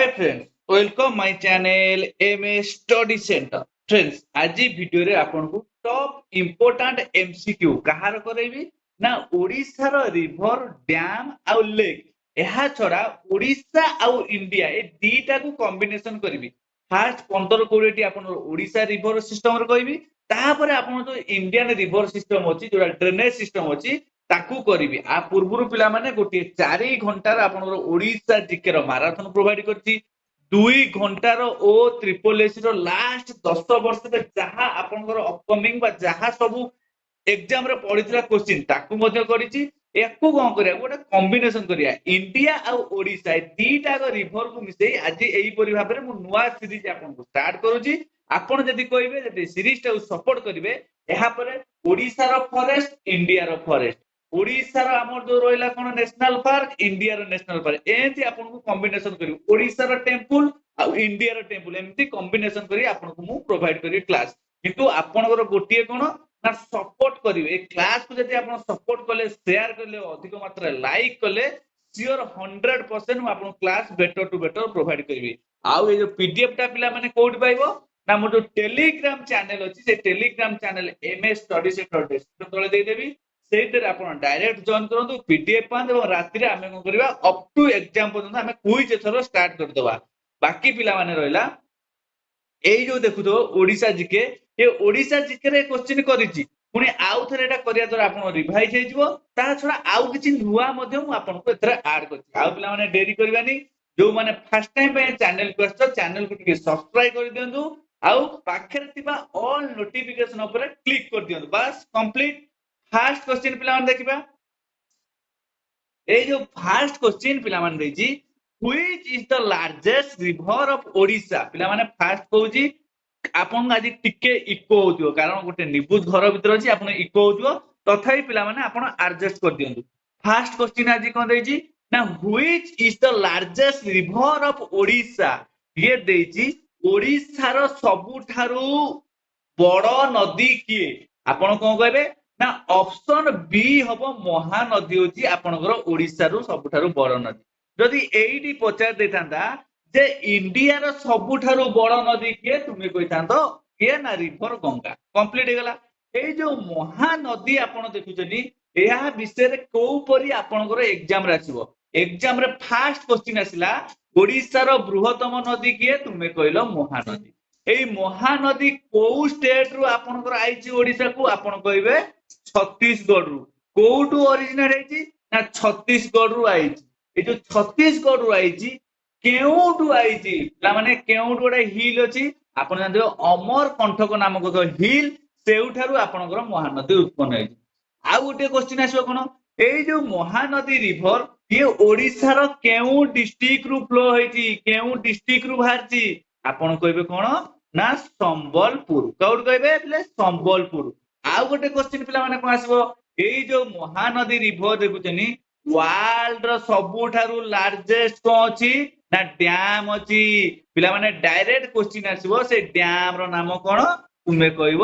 Hi friends, welcome my channel MA Study Center. Friends, ଆଜି ଭିଡିଓରେ ଆପଣଙ୍କୁ ଟପ୍ ଇମ୍ପୋର୍ଟାଣ୍ଟ MCQ କାହାର କରେଇବି ନା ଓଡ଼ିଶାର ରିଭର ଡ୍ୟାମ ଆଉ ଲେକ୍ ଏହା ଛଡା ଓଡ଼ିଶା ଆଉ ଇଣ୍ଡିଆ ଏ ଦିଟାକୁ କମ୍ବିନେସନ କରିବି। ଫାର୍ଷ୍ଟ 15-20ଟି ଆପଣଙ୍କର ଓଡ଼ିଶା ରିଭର ସିଷ୍ଟମରେ କହିବି, ତାପରେ ଆପଣଙ୍କର ଯୋଉ ଇଣ୍ଡିଆନ ରିଭର ସିଷ୍ଟମ ଅଛି, ଯୋଉଟା ଡ୍ରେନେଜ ସିଷ୍ଟମ ଅଛି ତାକୁ କରିବି। ଆ ପୂର୍ବରୁ ପିଲାମାନେ ଗୋଟିଏ 4 ଘଣ୍ଟାର ଆପଣଙ୍କର ଓଡ଼ିଶା ଜିକେ ର ମାରାଥନ ପ୍ରୋଭାଇଡ କରିଛି। 2 ଘଣ୍ଟାର ଓ ଟ୍ରିପଲ ଏସି ର ଲାଷ୍ଟ 10 ବର୍ଷରେ ଯାହା ଆପଣଙ୍କର ଅପକମିଂ ବା ଯାହା ସବୁ ଏକ୍ସାମ ରେ ପଡିଥିଲା କ୍ୱେଶ୍ଚିନ୍ ତାକୁ ମଧ୍ୟ କରିଛି। ୟାକୁ କଣ କରିବା, ଗୋଟେ କମ୍ବିନେସନ କରିବା ଇଣ୍ଡିଆ ଆଉ ଓଡ଼ିଶା ଏ ଦିଟାକ ରିଭରକୁ ମିଶେଇ ଆଜି ଏଇପରି ଭାବରେ ମୁଁ ନୂଆ ସିରିଜ ଆପଣଙ୍କୁ ଷ୍ଟାର୍ଟ କରୁଛି। ଆପଣ ଯଦି କହିବେ, ଯଦି ସିରିଜ ଟାକୁ ସପୋର୍ଟ କରିବେ, ଏହାପରେ ଓଡ଼ିଶାର ଫରେଷ୍ଟ, ଇଣ୍ଡିଆର ଫରେଷ୍ଟ, ଓଡ଼ିଶାର ଆମର ଯୋଉ ରହିଲା କଣ ନ୍ୟାସନାଲ ପାର୍କ, ଇଣ୍ଡିଆର ନ୍ୟାସନାଲ ପାର୍କ, ଏମିତି ଆପଣଙ୍କୁ କମ୍ବିନେସନ କରିବୁ। ଓଡ଼ିଶାର ଟେମ୍ପୁଲ ଆଉ ଇଣ୍ଡିଆର ଟେମ୍ପୁଲ ଏମିତି କମ୍ବିନେସନ କରି ଆପଣଙ୍କୁ ମୁଁ ପ୍ରୋଭାଇଡ କରିବି କ୍ଲାସ। କିନ୍ତୁ ଆପଣଙ୍କର ଗୋଟିଏ କଣ ନା ସପୋର୍ଟ କରିବେ। ଏ କ୍ଲାସକୁ ଯଦି ଆପଣ ସପୋର୍ଟ କଲେ, ସେୟାର କଲେ, ଅଧିକ ମାତ୍ରାରେ ଲାଇକ୍ କଲେ, ସିଓର 100% ମୁଁ ଆପଣଙ୍କୁ class better to better provide କରିବି। ଆଉ ଏ ଯୋଉ ପିଡିଏଫ ଟା ପିଲାମାନେ କୋଉଠି ପାଇବ ନା ମୋର ଯୋଉ ଟେଲିଗ୍ରାମ ଚ୍ୟାନେଲ ଅଛି, ସେ Telegram channel MS Study Center description ତଳେ ଦେଇଦେବି। ସେଇଥିରେ ଆପଣ ଡାଇରେକ୍ଟ ଜଏନ କରନ୍ତୁ, ପିଡିଏଫ ପାଆନ୍ତୁ ଏବଂ ରାତିରେ ଆମେ କଣ କରିବା ଅପ୍ ଟୁ ଏକ୍ସାମ ପର୍ଯ୍ୟନ୍ତ ଆମେ କୁଇଜ ଏଥର ଷ୍ଟାର୍ଟ କରିଦେବା। ବାକି ପିଲାମାନେ ରହିଲା ଏଇ ଯୋଉ ଦେଖୁଥିବ ଓଡ଼ିଶା ଜିକେ, ଏ ଓଡ଼ିଶା ଜିକେ ରେ କ୍ୱେଶ୍ଚିନ୍ କରିଛି, ପୁଣି ଆଉ ଥରେ ଏଟା କରିବା ଦ୍ୱାରା ଆପଣ ରିଭାଇଜ ହେଇଯିବ। ତା ଛଡା ଆଉ କିଛି ନୂଆ ମଧ୍ୟ ମୁଁ ଆପଣଙ୍କୁ ଏଥିରେ ଆଡ କରିଛି। ଆଉ ପିଲାମାନେ ଡେରି କରିବାନି, ଯୋଉମାନେ ଫାର୍ଷ୍ଟ ଟାଇମ ପାଇଁ ଚ୍ୟାନେଲକୁ ଆସିଛ ଚ୍ୟାନେଲକୁ ଟିକେ ସବସ୍କ୍ରାଇବ କରିଦିଅନ୍ତୁ ଆଉ ପାଖରେ ଥିବା ଅଲ୍ ନୋଟିଫିକେସନ ଉପରେ କ୍ଲିକ କରିଦିଅନ୍ତୁ। ବାସ୍ କମ୍ପ୍ଲିଟ। ଫାର୍ଷ୍ଟ କ୍ୱେଶ୍ଚିନ୍ ପିଲାମାନେ ଦେଖିବା। ଏଇ ଯୋଉ ଫାର୍ଷ୍ଟ କ୍ୱେଶ୍ଚିନ୍ ପିଲାମାନେ ଦେଇଛି, which is the largest river of Odisha? ପିଲାମାନେ ଫାର୍ଷ୍ଟ କହୁଛି, ଆପଣଙ୍କୁ ଆଜି ଟିକେ ଇକୋ ହଉଥିବ କାରଣ ଗୋଟେ ନିବୁଜ ଘର ଭିତରେ ଅଛି, ଆପଣ ଇକୋ ହଉଥିବ, ତଥାପି ପିଲାମାନେ ଆପଣ ଆଡଜଷ୍ଟ କରିଦିଅନ୍ତୁ। ଫାର୍ଷ୍ଟ କ୍ୱେଶ୍ଚିନ୍ ଆଜି କଣ ଦେଇଛି ନା which is the largest river of Odisha? ଇଏ ଦେଇଛି ଓଡ଼ିଶାର ସବୁଠାରୁ ବଡ ନଦୀ କିଏ? ଆପଣ କଣ କହିବେ ନା ଅପସନ ବି ହବ ମହାନଦୀ ହଉଛି ଆପଣଙ୍କର ଓଡ଼ିଶାରୁ ସବୁଠାରୁ ବଡ ନଦୀ। ଯଦି ଏଇଠି ପଚାରି ଦେଇଥାନ୍ତା ଯେ ଇଣ୍ଡିଆର ସବୁଠାରୁ ବଡ ନଦୀ କିଏ, ତୁମେ କହିଥାନ୍ତ କିଏ ନା ରିଭର ଗଙ୍ଗା। କମ୍ପ୍ଲିଟ ହେଇଗଲା। ଏଇ ଯୋଉ ମହାନଦୀ ଆପଣ ଦେଖୁଛନ୍ତି, ଏହା ବିଷୟରେ କୋଉପରି ଆପଣଙ୍କର ଏକ୍ସାମ ରେ ଆସିବ। ଏକ୍ସାମ ରେ ଫାର୍ଷ୍ଟ କ୍ୱେଶ୍ଚିନ୍ ଆସିଲା ଓଡ଼ିଶାର ବୃହତ୍ତମ ନଦୀ କିଏ, ତୁମେ କହିଲ ମହାନଦୀ। ଏଇ ମହାନଦୀ କୋଉ ଷ୍ଟେଟ ରୁ ଆପଣଙ୍କର ଆଇଛି ଓଡ଼ିଶାକୁ, ଆପଣ କହିବେ ଛତିଶଗଡରୁ। କୋଉଠୁ ଅରିଜିନେଟ ହେଇଛି ନା ଛତିଶଗଡରୁ ଆଇଛି। ଏଇ ଯୋଉ ଛତିଶଗଡରୁ ଆଇଛି, କେଉଁଠୁ ଆଇଛି ମାନେ କେଉଁଠୁ ଗୋଟେ ହିଲ୍ ଅଛି, ଆପଣ ଜାଣିଥିବେ ଅମରକଣ୍ଟକ ନାମକ ହିଲ୍, ସେଇଠାରୁ ଆପଣଙ୍କର ମହାନଦୀ ଉତ୍ପନ୍ନ ହେଇଛି। ଆଉ ଗୋଟେ କ୍ୱେଶ୍ଚିନ୍ ଆସିବ କଣ, ଏଇ ଯୋଉ ମହାନଦୀ ରିଭର ଇଏ ଓଡ଼ିଶାର କେଉଁ ଡିଷ୍ଟ୍ରିକ୍ଟ ରୁ ଫ୍ଲୋ ହେଇଛି, କେଉଁ ଡିଷ୍ଟ୍ରିକ୍ଟ ରୁ ବାହାରିଛି, ଆପଣ କହିବେ କଣ ନା ସମ୍ବଲପୁର। କୋଉଠୁ କହିବେ ବୋଲେ ସମ୍ବଲପୁର। ଆଉ ଗୋଟେ କ୍ୱେଶ୍ଚିନ୍ ପିଲାମାନେ କଣ ଆସିବ, ଏଇ ଯୋଉ ମହାନଦୀ ରିଭର ଦେଖୁଛନ୍ତି, ୱାର୍ଲଡ ର ସବୁଠାରୁ ଲାର୍ଜେଷ୍ଟ କଣ ଅଛି ନା ଡ୍ୟାମ ଅଛି। ପିଲାମାନେ ଡାଇରେକ୍ଟ କ୍ୱେଶ୍ଚିନ୍ ଆସିବ, ସେ ଡ୍ୟାମ ର ନାମ କଣ, ତୁମେ କହିବ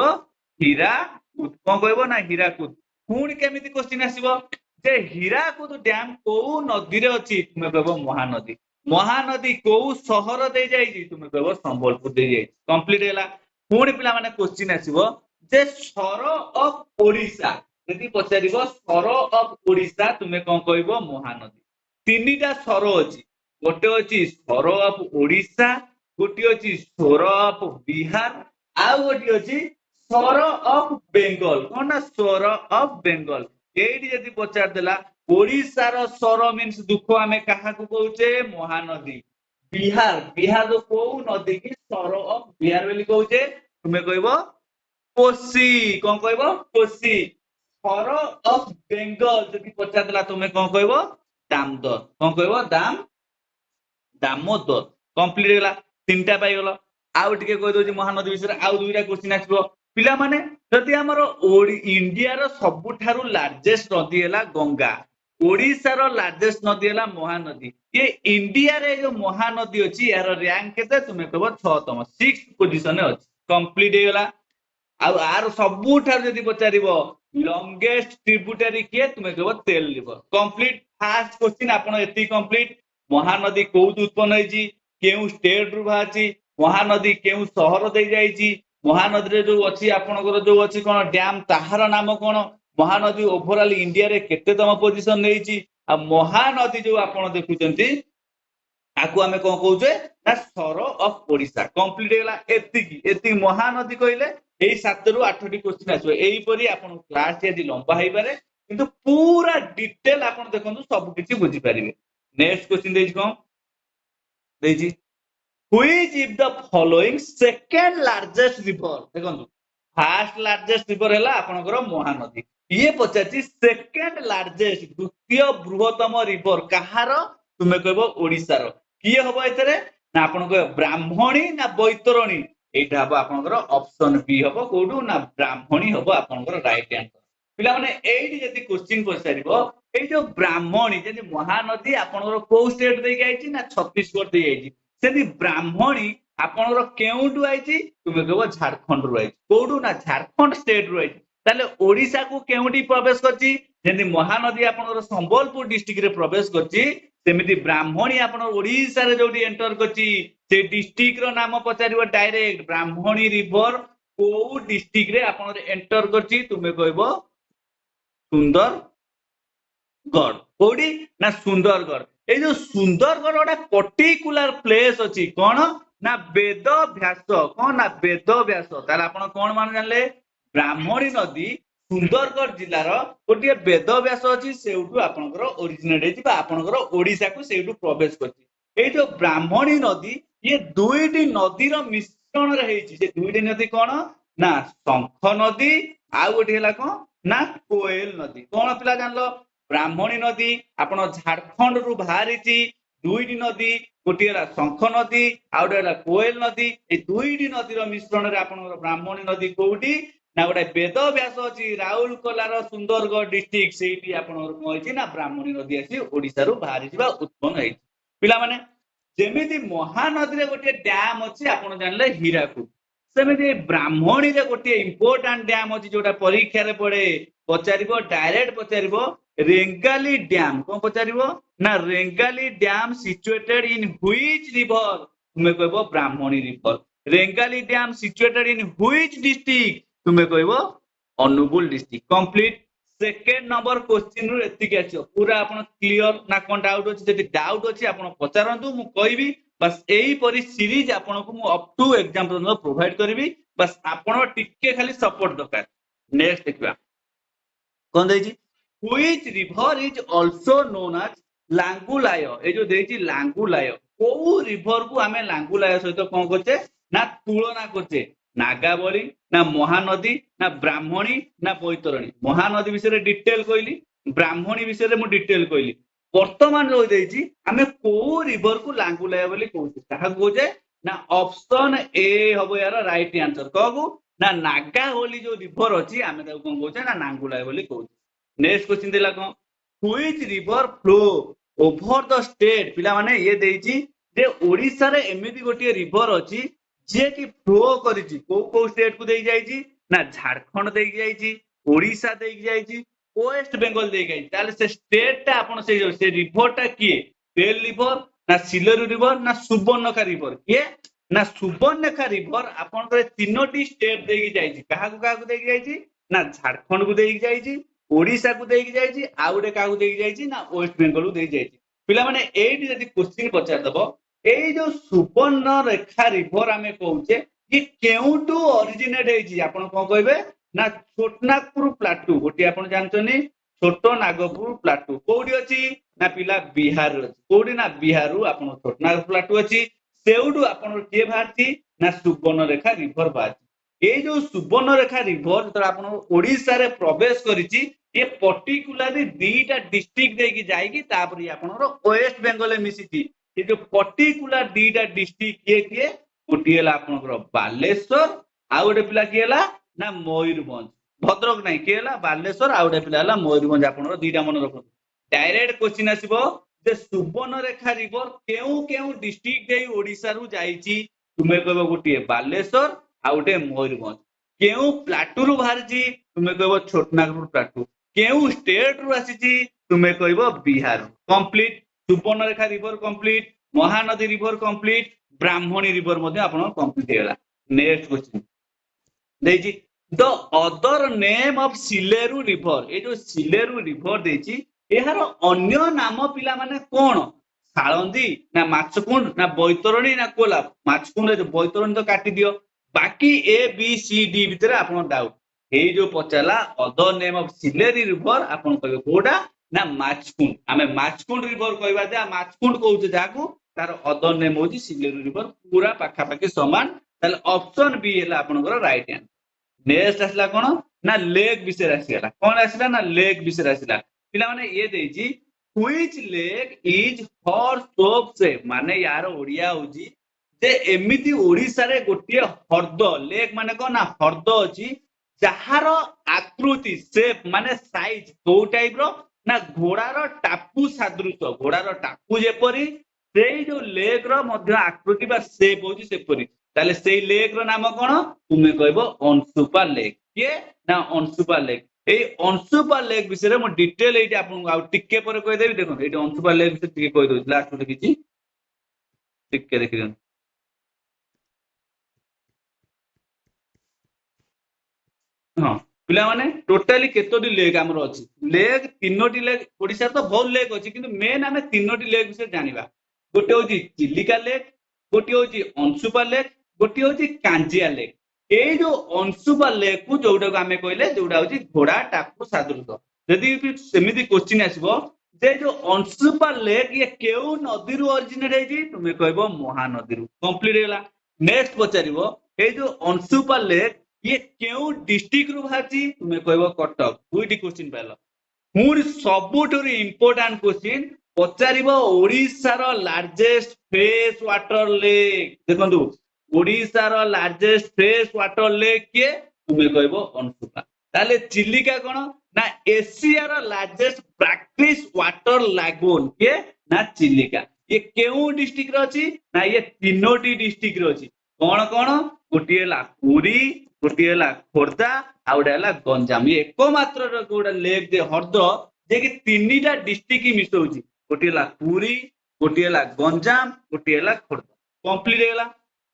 ହୀରାକୁଦ। କଣ କହିବ ନା ହୀରାକୁଦ। ପୁଣି କେମିତି କ୍ୱେଶ୍ଚିନ୍ ଆସିବ ଯେ ହୀରାକୁଦ ଡ୍ୟାମ କୋଉ ନଦୀରେ ଅଛି, ତୁମେ କହିବ ମହାନଦୀ। ମହାନଦୀ କୋଉ ସହର ଦେଇ ଯାଇଛି, ତୁମେ କହିବ ସମ୍ବଲପୁର ଦେଇ ଯାଇଛି। କମ୍ପ୍ଲିଟ ହେଲା। ପୁଣି ପିଲାମାନେ କ୍ୱେଶ୍ଚିନ୍ ଆସିବ ଯେ ସର ଅଫ ଓଡ଼ିଶା, ଯଦି ପଚାରିବ ସର ଅଫ ଓଡ଼ିଶା, ତୁମେ କଣ କହିବ ମହାନଦୀ। ତିନିଟା ସର ଅଛି, ଗୋଟେ ଅଛି ସର ଅଫ ଓଡ଼ିଶା, ଗୋଟିଏ ଅଛି ସର ଅଫ ବିହାର, ଆଉ ଗୋଟିଏ ଅଛି ସର ଅଫ ବେଙ୍ଗଲ। କଣ ନା ସର ଅଫ ବେଙ୍ଗଲ। ଏଇଠି ଯଦି ପଚାରିଦେଲା ଓଡ଼ିଶାର ସର ମିନ୍ସ ଦୁଃଖ, ଆମେ କାହାକୁ କହୁଛେ ମହାନଦୀ। ବିହାର, ବିହାର କୋଉ ନଦୀ କି ସର ଅଫ ବିହାର ବୋଲି କହୁଛେ, ତୁମେ କହିବ କୋଶି। କଣ କହିବ କୋଶି। ସର ଅଫ ବେଙ୍ଗଲ ଯଦି ପଚାରିଦେଲା, ତୁମେ କଣ କହିବ ଦାମୋଦର। କଣ କହିବ ଦାମୋଦର। କମ୍ପ୍ଲିଟ ହେଇଗଲା। ତିନିଟା ପାଇଗଲ। ଆଉ ଟିକେ କହିଦଉଛି ମହାନଦୀ ବିଷୟରେ, ଆଉ ଦୁଇଟା କ୍ୱେଶ୍ଚିନ୍ ଆସିବ। ପିଲାମାନେ ଯଦି ଆମର ଇଣ୍ଡିଆର ସବୁଠାରୁ ଲାର୍ଜେଷ୍ଟ ନଦୀ ହେଲା ଗଙ୍ଗା, ଓଡ଼ିଶାର ଲାର୍ଜେଷ୍ଟ ନଦୀ ହେଲା ମହାନଦୀ, ଇଏ ଇଣ୍ଡିଆରେ ଯୋଉ ମହାନଦୀ ଅଛି ଏହାର ର୍ୟାଙ୍କ କେତେ, ତୁମେ କହିବ 6ତମ, 6th ପୋଜିସନରେ ଅଛି। କମ୍ପ୍ଲିଟ ହେଇଗଲା। ଆଉ ଆର ସବୁଠାରୁ ଯଦି ପଚାରିବ ଲଙ୍ଗେଷ୍ଟ ଟ୍ରିବ୍ୟୁଟାରୀ କିଏ, ତୁମେ କହିବ ତେଲ ରିଭର। କମ୍ପ୍ଲିଟ। ଫାର୍ଷ୍ଟ କ୍ୱେଶ୍ଚିନ୍ ଆପଣ ଏତିକି କମ୍ପ୍ଲିଟ। ମହାନଦୀ କୋଉଠୁ ଉତ୍ପନ୍ନ ହେଇଛି, केउ स्टेट रु बाहरची महानदी केउ सहर दे जाईची महानदी रे जो अछि आपनकर जो अछि कोन डैम ताहार नाम कोन महानदी ओवरऑल इंडिया रे केतेतम पोजीशन नेइची आ महानदी जो आपण देखुचंती आकु आमे कोन कहउचे ना सर ऑफ ओडिसा कंप्लीट गेला एति महानदी कहिले एई 7 रु 8 टी क्वेश्चन आछो एई परी आपण क्लास यदि लंबा हेइ पारे किंतु पूरा डिटेल आपण देखंतु सब किछि बुझी परिबे नेक्स्ट क्वेश्चन देइछ कोन देइछि which is the following second largest river देखंतु फर्स्ट लार्जेस्ट रिवर हैला आपनकर महानदी ये पचाची सेकंड लार्जेस्ट द्वितीय बृहत्तम रिवर कहार तुमे कहबो ओडिसा रो किए हबो एतरे ना आपनको ब्राह्मणी ना बैतरणी एटा हबो आपनकर ऑप्शन बी हबो कोडू ना ब्राह्मणी हबो आपनकर राइट आंसर पिला माने एठी जति क्वेश्चन पछारिबो ए जो ब्राह्मणी जति महानदी आपनकर को स्टेट दे आइची ना छत्तीसगढ़ दे आइची सेति ब्राह्मणी आपनकर केउटु आइची तुमे कहबो झारखंड रु आइची कोडू ना झारखंड स्टेट रु आइची ताले ओडिसा को केउटी प्रवेश करची जति महानदी आपनकर संबलपुर डिस्ट्रिक्ट रे प्रवेश करची सेमिति ब्राह्मणी आपण ओडिसा रे जोडी एंटर करची से डिस्ट्रिक्ट रो नाम पचारिबो डायरेक्ट ब्राह्मणी रिवर को डिस्ट्रिक्ट रे आपण एंटर करची तुमे कहबो सुंदरगढ़ कोडी ना सुंदरगढ़ ए जो सुंदरगढ़ ओडा पर्टिकुलर प्लेस अछि कोन ना वेदव्यास कोन ना वेदव्यास ताले आपण कोन मान जानले ब्राह्मणी नदी सुंदरगढ़ जिल्लार गोटे वेदव्यास अछि सेउटु आपनकर ओरिजिनेट हेछि बा आपनकर ओडिसा को सेउटु प्रवेश करछि ए जो ब्राह्मणी नदी ये दुईटी नदीर मिश्रण रे हेछि से दुईटी नदी कोन ना शंख नदी आ गोटे हला कोन ना कोयल नदी कोन पिला जानलो ब्राह्मणी नदी आपण झारखंड रु बाहरिछि दुईटी नदी गोटे हला शंख नदी आ गोटे हला कोयल नदी ए दुईटी नदीर मिश्रण रे आपनकर ब्राह्मणी नदी कोउटी ना गोटे वेदव्यास अछि राउरकेलार सुंदरगढ़ डिस्ट्रिक्ट सेठी आपनकर कहछि ना ब्राह्मणी नदी आसी ओडिसा रु बाहरि जिबा उत्पन्न हेछि पिला माने जेमिति महानदी रे गोटे डैम अछि आपण जानले हीराकुद सेमिति ब्राह्मणी रे गोटे इंपोर्टेंट डैम अछि जोटा परीक्षा रे पड़े पचारिबो डायरेक्ट पचारिबो रेंगाली डैम कोन पचारिबो ना Rengali dam situated in which river तुमे कहबो Brahmani river Rengali dam situated in which district तुमे कहबो Angul district complete second number question रु एतिक आछो पूरा आपण क्लियर ना कोन डाउट अछि जति डाउट अछि आपण पचारंतु मु कहबी बस एही परि सीरीज आपण को मु अप टू एग्जांपल प्रोवाइड करबी बस आपण टिके खाली सपोर्ट दरकार नेक्स्ट देखबा कोन देछि which river is also known as Langulya ए जो देछि लांगुलाय को रिवर को हमें लांगुलाय सहित कोन करछे ना तुलना करछे नागावली ना महानदी ना ब्राह्मणी ना बैतरणी महानदी विषय डिटेल कहली ब्राह्मणी विषय मु डिटेल कहली वर्तमान रही देछि हमें को रिवर को लांगुलाय बोली कहउछि कहा कहउछे ना ऑप्शन ए हबो यार राइट आंसर कहबो ना नागावली जो रिवर अछि हमें ताको कोन कहउछे ना लांगुलाय बोली कहउछि नेक्स्ट क्वेश्चन देला कोन which river flow over the state पिला माने ये देछि जे ओडिसा रे एमिति गोटे रिवर अछि जे कि फ्लो करिछि को स्टेट को देई जाईछि ना झारखंड देई जाईछि ओडिसा देई जाईछि वेस्ट बेंगल देई जाईछि ताले से स्टेट ता आपण से रिवर ता किए बेल रिवर ना सिलरू रिवर ना सुवर्णखा रिवर किए ना सुवर्णखा रिवर आपण करे तीनोटी स्टेट देई जाईछि कहा को देई जाईछि ना झारखंड को देई जाईछि ओडिसा को देई जाईछि आउडे का को देई जाईछि ना वेस्ट बेंगल को देई जाईछि पिला माने एठी जदी क्वेश्चन पचार दबो ए जो सुवर्ण रेखा रिवर आमे कहउचे ये केउटू ओरिजिनेट हेछि आपण कोन कहबे ना छोटनागपुर प्लाटू गोटी आपण जानचनी छोटो नागपुर प्लाटू कोडी अछि ना पिला बिहार अछि कोडी ना बिहारु आपण छोटनागपुर प्लाटू अछि सेउडू आपण के भारती ना सुवर्ण रेखा रिवर बाछि ए जो सुवर्ण रेखा रिवर जत आपण ओडिसा रे प्रवेश करिछि ये पर्टिकुलरली दीटा डिस्ट्रिक्ट देकी जाईकी तापर आपण वेस्ट बेंगल मिसिति ये जो पर्टिकुलर दीटा डिस्ट्रिक्ट किए गोटे आपनकर बालेश्वर आ गोटे पिला किए ना मयूरभंज भद्रक नहीं किए बालेश्वर आ गोटे पिला मयूरभंज आपनकर दीटा मन रखु डायरेक्ट क्वेश्चन आसीबो जे सुवर्णरेखा रिवर केउ केउ डिस्ट्रिक्ट देई ओडिसा रु जाईची तुमे कहबो गोटे बालेश्वर आ गोटे मयूरभंज केउ प्लाटू रु बाहरची तुमे कहबो छोटनागपुर प्लाटू केउ स्टेट रु आसीची तुमे कहबो Bihar complete Subarnarekha river complete Mahanadi river complete Brahmani river मध्ये आपण कंप्लीट हेला नेक्स्ट क्वेश्चन देजी the other name of Sileru river ए जो सिलेरु रिवर देजी एहार अन्य नाम पिला माने कोन साळंदी ना माछकुंड ना बैतरणी ना कोलाब माछकुंड बैतरणी तो काटी दियो बाकी ए बी सी डी भितर आपण डाउट ए जो पचाला other name of Sileru river आपण कहबे कोडा ना माछकुंड आमे माछकुंड रिवर कहबा दे माछकुंड कहउते जाकू तार अदर नेम होची सिलेरी रिवर पूरा पाखा पाखी समान ताले ऑप्शन बी हैला आपनकर राइट आंसर नेक्स्ट आसला कोन ना लेक विषय आसीला कोन आसीला ना लेक विषय आसीला पिला माने ये देजी व्हिच लेक इज फॉर सोप से माने यार ओडिया होजी जे एमिति ओडिसा रे गोटिए हर्द लेक माने कोन ना हर्द अछि जहार आकृति शेप माने साइज को टाइप रो ना घोड़ार टापू सदृश घोड़ार टापू जेपरी सेई जो लेक रो मध्य आकृति बा शेप होची सेपरी ताले सेई लेक रो नाम कोन तुमे कहबो अंशुपा लेक के ना अंशुपा लेक ए अंशुपा लेक विषय मो डिटेल एटी आपन आ टिके पर कहि देबी देखो एटी अंशुपा लेक विषय टिके कहि दउ लास्ट में किछि टिके देखि हां पिला माने टोटली केतोटी लेक हमर अछि लेक तीनोटी लेक ओडिसा तो बहुत लेक अछि किंतु मेन हमें तीनोटी लेक विषय जानिबा गोटे होची चिलिका लेक गोटे होची अंशुपा लेक गोटे होची कांजिया लेक ए जो अंशुपा लेक को जोडा को हमें कहले जोडा होची घोड़ा टापू सदृश यदि सेमिति क्वेश्चन आसीबो जे जो अंशुपा लेक ये केउ नदी रु ओरिजिनेट हेजी तुमे कहबो महानदी रु कंप्लीट हैला नेक्स्ट पचारिबो ए जो अंशुपा लेक ये केउ डिस्ट्रिक्ट रु भाची तुमे कहबो कटक दुईटी क्वेश्चन पाइलो पुनी सबुठुर इंपोर्टेंट क्वेश्चन पचारिबो ओडिसा रो लार्जेस्ट फ्रेश वाटर लेक देखंतु ओडिसा रो लार्जेस्ट फ्रेश वाटर लेक के तुमे कहबो अंशुपा ताले चिलिका कोन ना एशिया रो लार्जेस्ट ब्रैकिश वाटर लागून के ना चिलिका ये केउ डिस्ट्रिक्ट रो अछि ना ये तीनोटी डिस्ट्रिक्ट रो अछि कोन कोन गोटिएला पुरी गोटिएला खोर्धा आ गोटेला गंजाम ये एकमात्र गोटा लेक दे हर्द जे कि तीनटा डिस्ट्रिक्ट ही मिसौछि गोटिएला पुरी गोटिएला गंजाम गोटिएला खोर्धा कंप्लीट हैला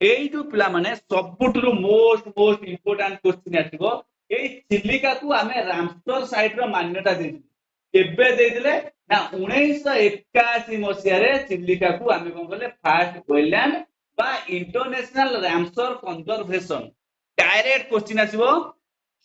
एई जो पिला माने सबुठुरु मोस्ट इंपोर्टेंट क्वेश्चन आथिबो एई चिलिका को हमें रामसर साइट रो मान्यता देछि एबे देदिले ना 1981 मसिया रे चिलिका को हमें कोन कहले फर्स्ट वेलैंड बा international Ramsar conservation direct question आसीबो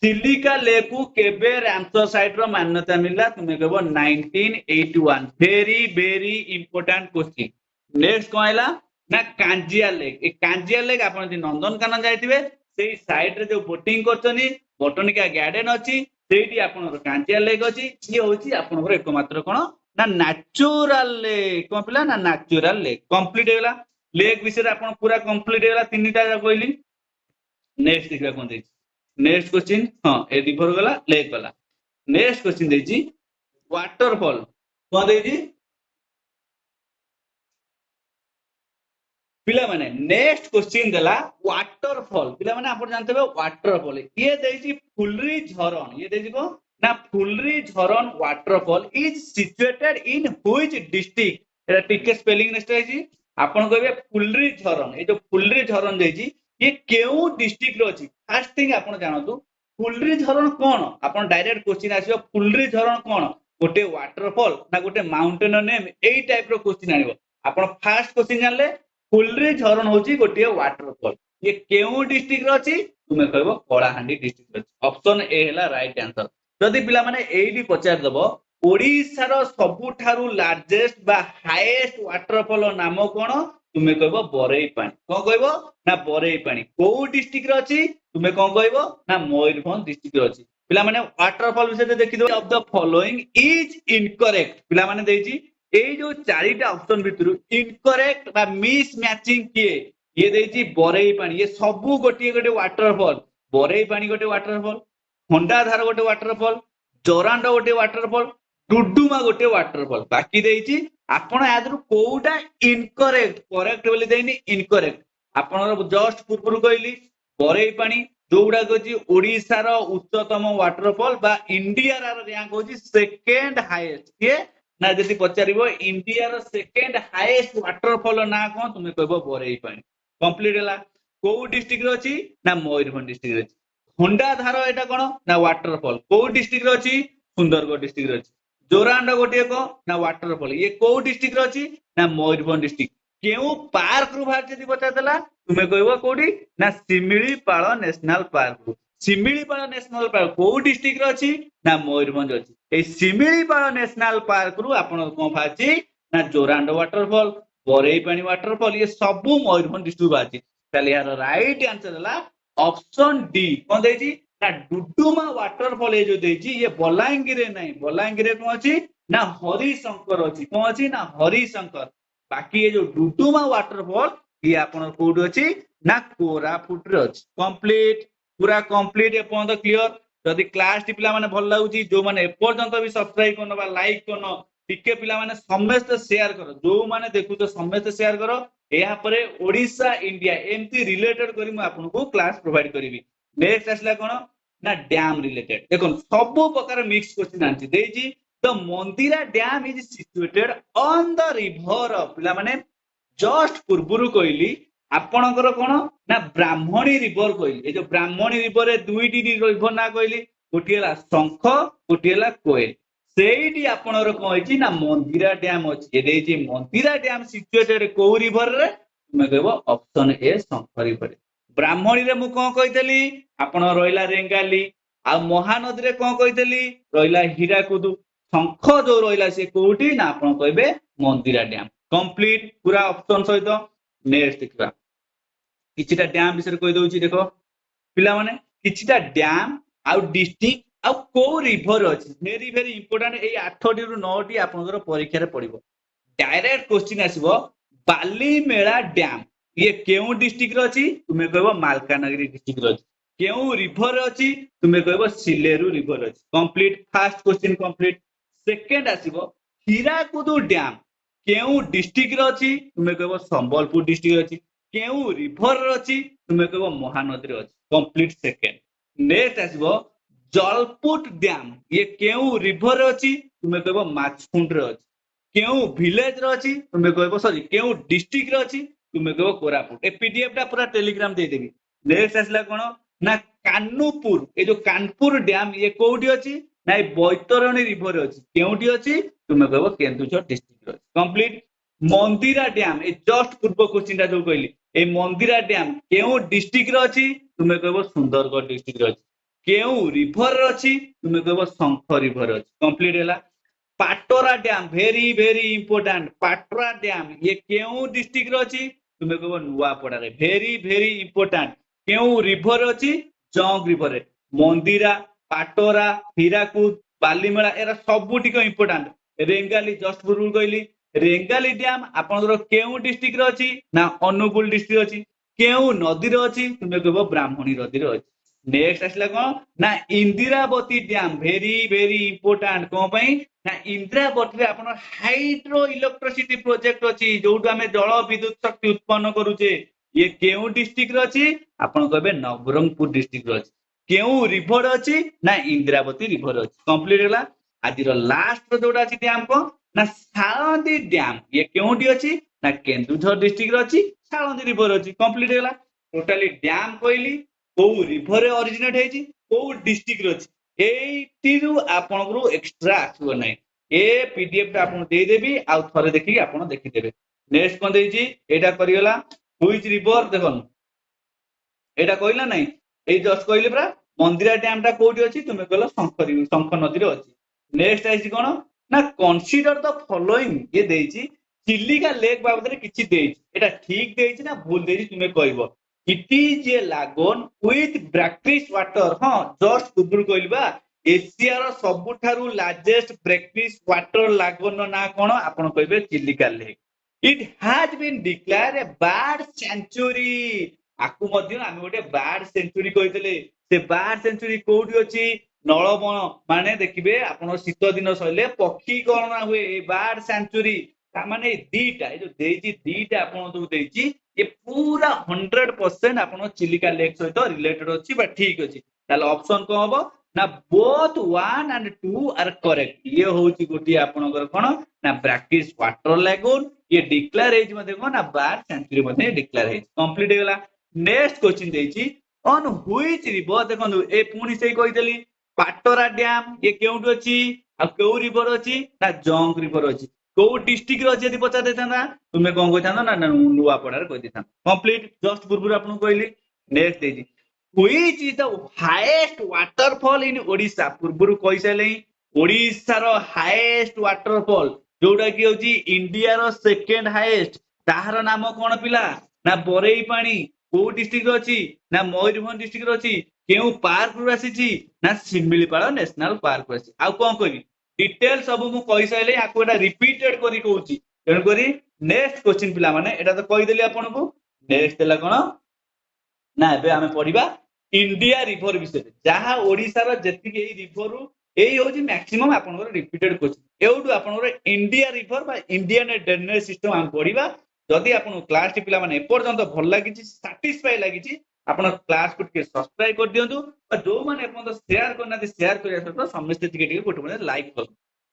चिलिका लेक को केबे रामसर साइट रो मान्यता मिलला तुमे कहबो 1981 वेरी इंपोर्टेंट क्वेश्चन नेक्स्ट कहला ना कांजिया लेक ए कांजिया लेक आपण जे नंदनकानन जायतिबे सेई साइड रे जो बोटिंग करछनी बोटनिका गार्डन अछि सेठी आपण कांजिया लेक अछि ये होछि आपण एकमात्र कोन ना नेचुरल लेक कोन पिला ना नेचुरल लेक कंप्लीट हैला लेक विषय आपण पूरा कंप्लीट हैला तीनटा कहली नेक्स्ट देखा कोन देछि नेक्स्ट क्वेश्चन हां ए रिवर गला लेक गला नेक्स्ट क्वेश्चन देछि वाटरफॉल कोन देछि पिला माने नेक्स्ट क्वेश्चन देला वाटरफॉल पिला माने आपण जानते हो वाटरफॉल ये देछि फुलरी झरण ये देछि को ना Phurli Jharan waterfall is situated in which district एटा टिके स्पेलिंग नेक्स्ट है आपण कहबे फुलरी झरण ए जो फुलरी झरण देछि ये केउ डिस्ट्रिक्ट रो अछि फर्स्ट थिंग आपण जानतु फुलरी झरण कोन आपण डायरेक्ट क्वेश्चन आसीबो फुलरी झरण कोन गोटे वाटरफॉल ना गोटे माउंटेन नेम एई टाइप रो क्वेश्चन आनिबो आपण फर्स्ट क्वेश्चन जानले फुलरी झरण होची गोटे वाटरफॉल ये केउ डिस्ट्रिक्ट रो अछि तुमे कहबो कलाहांडी डिस्ट्रिक्ट रो ऑप्शन ए हैला राइट आंसर जदि पिला माने एडी पचार दबो ओडिसा रो सबुठारु लार्जेस्ट बा हाईएस्ट वाटरफॉल नाम कोन तुमे कहबो बरेई पानी कोन कहबो ना बरेई पानी को डिस्ट्रिक्ट रो अछि तुमे कोन कहबो ना मयूरभंज डिस्ट्रिक्ट रो अछि पिला माने वाटरफॉल विषय देखि दो of the following is incorrect पिला माने देछि এই जो चारिटा ऑप्शन भितरु इनकरेक्ट बा मिस मैचिंग किए ये देछि बरेई पानी ये सबु गोटी गोटे वाटरफॉल बरेई पानी गोटे वाटरफॉल खंडाधार गोटे वाटरफॉल जोरांडो गोटे वाटरफॉल डुडुमा गोटे वाटरफॉल बाकी देछि आपण यादरु कोउटा इनकरेक्ट करेक्ट बोली देइनी इनकरेक्ट आपण जस्ट पूर्वरु कहली बरेई पानी जोउडा कोछि ओडिसा रो उच्चतम वाटरफॉल बा इंडिया रा रैंक होछि सेकंड हाईएस्ट के ନା ଯଦି ପଚାରିବ ଇଣ୍ଡିଆର ସେକେଣ୍ଡ ହାଇଏଷ୍ଟ ୱାଟରଫଲ ନା କଣ ତୁମେ କହିବ ବରେଇ ପାଣି। କମ୍ପ୍ଲିଟ ହେଲା। କୋଉ ଡିଷ୍ଟ୍ରିକ୍ଟରେ ଅଛି ନା ମୟୂରଭଞ୍ଜ ଡିଷ୍ଟ୍ରିକ୍ଟରେ ଅଛି। ଖଣ୍ଡାଧାର ଏଟା କଣ ନା ୱାଟରଫଲ କୋଉ ଡିଷ୍ଟ୍ରିକ୍ଟରେ ଅଛି ସୁନ୍ଦରଗଡ଼ ଡିଷ୍ଟ୍ରିକ୍ଟରେ ଅଛି। ଜୋରାଣ୍ଡ ଗୋଟିଏ କଣ ନା ୱାଟରଫଲ ଇଏ କୋଉ ଡିଷ୍ଟ୍ରିକ୍ଟରେ ଅଛି ନା ମୟୂରଭଞ୍ଜ ଡିଷ୍ଟ୍ରିକ୍ଟ। କେଉଁ ପାର୍କରୁ ବାହାରିଛି ଯଦି ପଚାରିଦେଲା ତୁମେ କହିବ କୋଉଠି ନା ଶିମିଳିପାଳ ନ୍ୟାସନାଲ ପାର୍କରୁ। ଶିମିଳିପାଳ ନ୍ୟାସନାଲ ପାର୍କ କୋଉ ଡିଷ୍ଟ୍ରିକ୍ଟରେ ଅଛି ନା ମୟୂରଭଞ୍ଜ ଅଛି। এই ଶିମିଳିପାଳ ନ୍ୟାସନାଲ ପାର୍କରୁ ଆପଣ କଣ ବାହାରିଛି ନା ଜୋରାଣ୍ଡ ୱାଟରଫଲ ବରେଇ ପାଣି ୱାଟରଫଲ ଇଏ ସବୁ ମୟୂରଭଞ୍ଜ ଡିଷ୍ଟ୍ରିକ୍ଟ ବାହାରିଛି। ତାହେଲେ ଏହାର ରାଇଟ ଆନ୍ସର ହେଲା ଅପସନ ଡି। କଣ ଦେଇଛି ନା ଡୁଡୁମା ୱାଟରଫଲ ଏ ଯୋଉ ଦେଇଛି ଇଏ ବଲାଙ୍ଗୀରରେ ନାହିଁ। ବଲାଙ୍ଗୀରରେ କଣ ଅଛି ନା ହରିଶଙ୍କର ଅଛି। କଣ ଅଛି ନା ହରିଶଙ୍କର। ବାକି ଏ ଯୋଉ ଡୁଡୁମା ୱାଟରଫଲ ଇଏ ଆପଣଙ୍କର କୋଉଠି ଅଛି ନା କୋରାପୁଟରେ ଅଛି। କମ୍ପ୍ଲିଟ ପୁରା କମ୍ପ୍ଲିଟ ଏପର୍ଯ୍ୟନ୍ତ କ୍ଲିୟର। ଯଦି କ୍ଲାସ ଟି ପିଲାମାନେ ଭଲ ଲାଗୁଛି ଯୋଉମାନେ ଏପର୍ଯ୍ୟନ୍ତ ବି ସବସ୍କ୍ରାଇବ କରିନ ବା ଲାଇକ କରିନ ଟିକେ ପିଲାମାନେ ସମସ୍ତେ ସେୟାର କର। ଯୋଉମାନେ ଦେଖୁଛ ସମସ୍ତେ ସେୟାର କର। ଏହା ପରେ ଓଡିଶା ଇଣ୍ଡିଆ ଏମିତି ରିଲେଟେଡ କରି ମୁଁ ଆପଣଙ୍କୁ କ୍ଲାସ ପ୍ରୋଭାଇଡ କରିବି। ନେକ୍ସଟ ଆସିଲା କଣ ନା ଡ୍ୟାମ ରିଲେଟେଡ। ଦେଖନ୍ତୁ ସବୁ ପ୍ରକାର ମିକ୍ସ କ୍ୱେଶ୍ଚିନ ଆଣିଛି ଦେଇଛି। The Mandira dam is situated on the river. ପିଲାମାନେ ଜଷ୍ଟ ପୂର୍ବରୁ କହିଲି ଆପଣଙ୍କର କଣ ନା ବ୍ରାହ୍ମଣୀ ରିଭର କହିଲି। ଏ ଯୋଉ ବ୍ରାହ୍ମଣୀ ରିଭରରେ ଦୁଇଟି ରିଭର ନା କହିଲି ଗୋଟିଏ ହେଲା ଶଙ୍ଖ ଗୋଟିଏ ହେଲା କୋଏଲ। ସେଇଠି ଆପଣଙ୍କର କଣ ହେଇଛି ନା ମନ୍ଦିରା ଡ୍ୟାମ ଅଛି। ଏ ଦେଇଛି ମନ୍ଦିରା ଡ୍ୟାମ ସିଚୁଏଟେଡ କୋଉ ରିଭରରେ ତୁମେ କହିବ ଅପସନ ଏ ଶଙ୍ଖ ରିଭର। ବ୍ରାହ୍ମଣୀରେ ମୁଁ କଣ କହିଥିଲି ଆପଣ ରହିଲା ରେଙ୍ଗାଲି ଆଉ ମହାନଦୀରେ କଣ କହିଥିଲି ରହିଲା ହୀରାକୁଦୁ। ଶଙ୍ଖ ଯୋଉ ରହିଲା ସେ କୋଉଠି ନା ଆପଣ କହିବେ ମନ୍ଦିରା ଡ୍ୟାମ। କମ୍ପ୍ଲିଟ ପୁରା ଅପସନ ସହିତ। ନେକ୍ସଟ ଦେଖିବା କିଛିଟା ଡ୍ୟାମ ବିଷୟରେ କହିଦଉଛି ଦେଖ ପିଲାମାନେ କିଛିଟା ଡ୍ୟାମ ଆଉ ଡିଷ୍ଟ୍ରିକ୍ଟ ଆଉ କୋଉ ରିଭର ଅଛି ଭେରି ଭେରି ଇମ୍ପୋର୍ଟାଣ୍ଟ। ଏଇ 8ଟି ରୁ 9ଟି ଆପଣଙ୍କର ପରୀକ୍ଷାରେ ପଡିବ। ଡାଇରେକ୍ଟ କ୍ୱେଶ୍ଚିନ୍ ଆସିବ ବାଲିମେଳା ଡ୍ୟାମ ଇଏ କେଉଁ ଡିଷ୍ଟ୍ରିକ୍ଟରେ ଅଛି ତୁମେ କହିବ ମାଲକାନଗିରି ଡିଷ୍ଟ୍ରିକ୍ଟରେ ଅଛି। କେଉଁ ରିଭର ଅଛି ତୁମେ କହିବ ସିଲେରୁ ରିଭର ଅଛି। Complete first question complete. Second ଆସିବ ହୀରାକୁଦୁ ଡ୍ୟାମ କେଉଁ ଡିଷ୍ଟ୍ରିକ୍ଟରେ ଅଛି ତୁମେ କହିବ ସମ୍ବଲପୁର ଡିଷ୍ଟ୍ରିକ୍ଟରେ ଅଛି। କେଉଁ ରିଭରରେ ଅଛି ତୁମେ କହିବ ମହାନଦୀରେ ଅଛି। Complete second. ନେକ୍ସଟ ଆସିବ ଜଲପୁଟ ଡ୍ୟାମ ଇଏ କେଉଁ ରିଭରରେ ଅଛି ତୁମେ କହିବ ମାଛକୁଣ୍ଡରେ ଅଛି। କେଉଁ ଭିଲେଜରେ ଅଛି ତୁମେ କହିବ ସରି କେଉଁ ଡିଷ୍ଟ୍ରିକ୍ଟରେ ଅଛି ତୁମେ କହିବ କୋରାପୁଟ। ଏ ପିଡିଏଫ ଟା ପୁରା ଟେଲିଗ୍ରାମ ଦେଇଦେବି। ନେକ୍ସଟ ଆସିଲା କଣ ନା କାନପୁର ଏ ଯୋଉ କାନପୁର ଡ୍ୟାମ ଇଏ କୋଉଠି ଅଛି ନା ଏ ବୈତରଣୀ ରିଭରରେ ଅଛି। କେଉଁଠି ଅଛି ତୁମେ କହିବ କେନ୍ଦୁଝର ଡିଷ୍ଟ୍ରିକ୍ଟରେ ଅଛି। କମ୍ପ୍ଲିଟ। ମନ୍ଦିରା ଡ୍ୟାମ ଏ ଜଷ୍ଟ ପୂର୍ବ କ୍ୱେଶ୍ଚିନ୍ ଟା ଯୋଉ କହିଲି এই ମନ୍ଦିରା ଡ୍ୟାମ କେଉଁ ଡିଷ୍ଟ୍ରିକ୍ଟରେ ଅଛି ତୁମେ କହିବ ସୁନ୍ଦରଗଡ଼ ଡିଷ୍ଟ୍ରିକ୍ଟରେ ଅଛି। କେଉଁ ରିଭରରେ ଅଛି ତୁମେ କହିବ ଶଙ୍ଖ ରିଭର ଅଛି। କମ୍ପ୍ଲିଟ ହେଲା। Patora dam very very important. Patora dam ଇଏ କେଉଁ ଡିଷ୍ଟ୍ରିକ୍ଟରେ ଅଛି ତୁମେ କହିବ ନୂଆପଡାରେ। Very very important. କେଉଁ ରିଭରରେ ଅଛି ଜଙ୍ଗ ରିଭରରେ। ମନ୍ଦିରା ପାଟରା ହୀରାକୁଦ ବାଲିମେଳା ଏରା ସବୁଟିକ ଇମ୍ପୋର୍ଟାଣ୍ଟ। ରେଙ୍ଗାଲି ଜଷ୍ଟ ପୂର୍ବରୁ କହିଲି ରେଙ୍ଗାଲି ଡ୍ୟାମ ଆପଣଙ୍କର କେଉଁ ଡିଷ୍ଟ୍ରିକ୍ଟରେ ଅଛି ନା ଅନୁଗୁଳ ଡିଷ୍ଟ୍ରିକ୍ଟ ଅଛି। କେଉଁ ନଦୀରେ ଅଛି ତୁମେ କହିବ ବ୍ରାହ୍ମଣୀ ନଦୀରେ ଅଛି। ନେକ୍ସଟ ଆସିଲା କଣ ନା Indravati dam very very important. କଣ ପାଇଁ ନା ଇନ୍ଦିରାବତୀରେ ଆପଣ ହାଇଡ୍ରୋ ଇଲେକ୍ଟ୍ରିସିଟି ପ୍ରୋଜେକ୍ଟ ଅଛି ଯୋଉଠୁ ଆମେ ଜଳ ବିଦ୍ୟୁତ ଶକ୍ତି ଉତ୍ପନ୍ନ କରୁଛେ। ଇଏ କେଉଁ ଡିଷ୍ଟ୍ରିକ୍ଟରେ ଅଛି ଆପଣ କହିବେ ନବରଙ୍ଗପୁର ଡିଷ୍ଟ୍ରିକ୍ଟରେ ଅଛି। କେଉଁ ରିଭର ଅଛି ନା ଇନ୍ଦିରାବତୀ ରିଭର ଅଛି। କମ୍ପ୍ଲିଟ ହେଲା। ଆଜିର ଲାଷ୍ଟ ଯୋଉଟା ଅଛି ଡ୍ୟାମ କଣ ନା ଶାଳନ୍ଦୀ ଡ୍ୟାମ ଇଏ କେଉଁଠି ଅଛି ନା କେନ୍ଦୁଝର ଡିଷ୍ଟ୍ରିକ୍ଟରେ ଅଛି। ଶାଳନ୍ଦୀ ରିଭର ଅଛି। କମ୍ପ୍ଲିଟ ହେଲା। ଟୋଟାଲି ଡ୍ୟାମ କହିଲି କୋଉ ରିଭରରେ ଅରିଜିନେଟ ହେଇଛି କୋଉ ଡିଷ୍ଟ୍ରିକ୍ଟରେ ଅଛି এইটিରୁ ଆପଣଙ୍କୁ ଏକ୍ସଟ୍ରା ଆସିବ ନାହିଁ। ଏ ପିଡିଏଫ ଟା ଆପଣଙ୍କୁ ଦେଇଦେବି ଆଉ ଥରେ ଦେଖିକି ଆପଣ ଦେଖିଦେବେ। ନେକ୍ସଟ କଣ ଦେଇଛି ଏଇଟା କରିଗଲା। ହୁଇଚ ରିଭର ଦେଖନ୍ତୁ ଏଇଟା କହିଲା ନାହିଁ ଏଇ ଜଷ୍ଟ କହିଲି ପରା ମନ୍ଦିରା ଡ୍ୟାମ ଟା କୋଉଠି ଅଛି ତୁମେ କହିଲ ଶଙ୍ଖ ନଦୀରେ ଅଛି। ନେକ୍ସଟ ଆସିଛି କଣ ନା କନସିଡର ଦ ଫଲୋଇଂ ଇଏ ଦେଇଛି ଚିଲିକା ଲେକ୍ ବାବଦରେ କିଛି ଦେଇଛି। ଏଇଟା ଠିକ ଦେଇଛି ନା ଭୁଲ ଦେଇଛି ତୁମେ କହିବ। ଇଟ ଇଜ ଏ ଲାଗୋନ ୱିଥ ବ୍ରାକ୍ଟିସ ୱାଟର। ହଁ ଜଷ୍ଟ ପୂର୍ବରୁ କହିଲି ବା ଏସିଆର ସବୁଠାରୁ ଲାର୍ଜେଷ୍ଟ ବ୍ରେକଫିସ ୱାଟର ଲାଗୋନ ନାଁ କଣ ଆପଣ କହିବେ Chilika lake. It has been declared a bird sanctuary. ଆକୁ ମଧ୍ୟ ଆମେ ଗୋଟେ ବାର୍ଡ ସେଞ୍ଚୁରୀ କହିଥିଲେ। ସେ ବାର୍ଡ ସେଞ୍ଚୁରୀ କୋଉଠି ଅଛି ନଳବଣ ମାନେ ଦେଖିବେ ଆପଣ ଶୀତ ଦିନ ସରିଲେ ପକ୍ଷୀ ଗଣନା ହୁଏ ଏ ବାର୍ଡ ସାଙ୍ଚୁରୀ। ତାମାନେ ଦିଟା ଏ ଯୋଉ ଦେଇଛି ଦିଟା ଆପଣ ଯୋଉ ଦେଇଛି ଏ ପୁରା 100% ଆପଣ ଚିଲିକା ଲେକ୍ ସହିତ ରିଲେଟେଡ ଅଛି ବା ଠିକ ଅଛି। ତାହେଲେ ଅପସନ କଣ ହବ ना बोथ 1 and 2 आर करेक्ट ये होची गोटी आपनकर कोन ना ब्रैकिश वाटर लगून ये डिक्लेयर हेज मध्ये कोन ना बार सेंचुरी मध्ये डिक्लेयर हेज कंप्लीट हे गेला नेक्स्ट क्वेश्चन देची ऑन व्हिच रिवर देखंदु ए पुनी से कहि देली पाटोरा डैम ये केउट अछि आ केउ रिवर अछि ना जंग रिवर अछि को डिस्ट्रिक्ट रो अछि यदि पचा देथाना तुमे कोन कहिथाना ना नुवा पडार कहि देथाना कंप्लीट जस्ट पूर्व आपन कहली नेक्स्ट देची which is the highest waterfall in Odisha पूर्वरु कहि साले ओडिसा रो हाईएस्ट वाटरफॉल जोटा कि होची इंडिया रो सेकंड हाईएस्ट ताहार नाम कोन पिला ना बरेई पानी को डिस्ट्रिक्ट अछि ना मयूरभंज डिस्ट्रिक्ट अछि केउ पार्क रु आसीची ना सिमिलीपाल नेशनल पार्क आसी आ कोन कहि डिटेल सब मु कहि साले आको एटा रिपीटेड करी कहूची तेन करी नेक्स्ट क्वेश्चन पिला माने एटा तो कहि देली आपन को नेक्स्ट देला कोन ना एबे हमें पढिबा इंडिया रिवर विषय जहाँ ओडिसा रो जेतिक एई रिवर रु एई होची मैक्सिमम आपनकर रिपीटेड क्वेश्चन एउडू आपनकर इंडिया रिवर बा इंडियन ड्रेनेज सिस्टम हम पढिबा जदि आपन क्लास टी पिला माने एपर्यंत भल लागिची सैटिस्फाई लागिची आपन क्लास को टिके सब्सक्राइब कर दियंतु और जो माने एपर्यंत शेयर करना शेयर करिया सहित समस्त टिके टिके गोटे माने लाइक कर